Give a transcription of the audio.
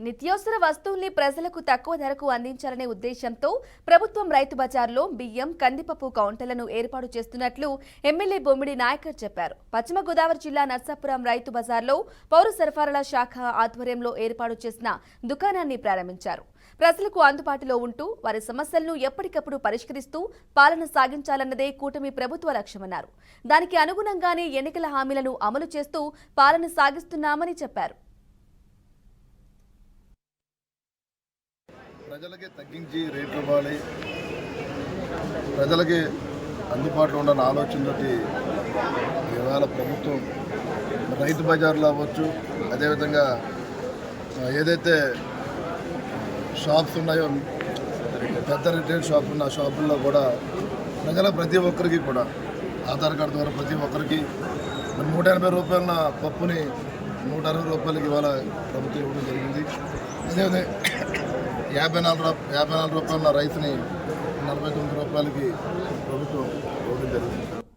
నిత్యావసర వస్తువుల్ని ప్రజలకు తక్కువ ధరకు అందించాలనే ఉద్దేశంతో ప్రభుత్వం రైతు బజార్లో బియ్యం, కందిపప్పు కౌంటర్లను ఏర్పాటు చేస్తున్నట్లు ఎమ్మెల్యే బొమ్మిడి నాయకర్ చెప్పారు. పశ్చిమ గోదావరి జిల్లా నర్సాపురం రైతు బజార్లో పౌర సరఫరాల శాఖ ఆధ్వర్యంలో ఏర్పాటు చేసిన దుకాణాన్ని ప్రారంభించారు. ప్రజలకు అందుబాటులో ఉంటూ వారి సమస్యలను ఎప్పటికప్పుడు పరిష్కరిస్తూ పాలన సాగించాలన్నదే కూటమి ప్రభుత్వ లక్ష్యమన్నారు. దానికి అనుగుణంగానే ఎన్నికల హామీలను అమలు చేస్తూ పాలన సాగిస్తున్నామని చెప్పారు. ప్రజలకి తగ్గించి రేట్లు ఇవ్వాలి, ప్రజలకి అందుబాటులో ఉన్న ఆలోచనతోటి ఇవాళ ప్రభుత్వం రైతు బజార్లో అవ్వచ్చు, అదేవిధంగా ఏదైతే షాప్స్ ఉన్నాయో పెద్ద రిటైల్ షాప్ ఉన్న షాపుల్లో కూడా ప్రజల ప్రతి ఒక్కరికి కూడా ఆధార్ కార్డు ద్వారా ప్రతి ఒక్కరికి 180 రూపాయల పప్పుని 160 రూపాయలకి ఇవాళ ప్రభుత్వం ఇవ్వడం జరిగింది. అదేవిధంగా 54 రూపాయల రైస్ని 49 రూపాయలకి ప్రభుత్వం ఇవ్వడం జరిగింది.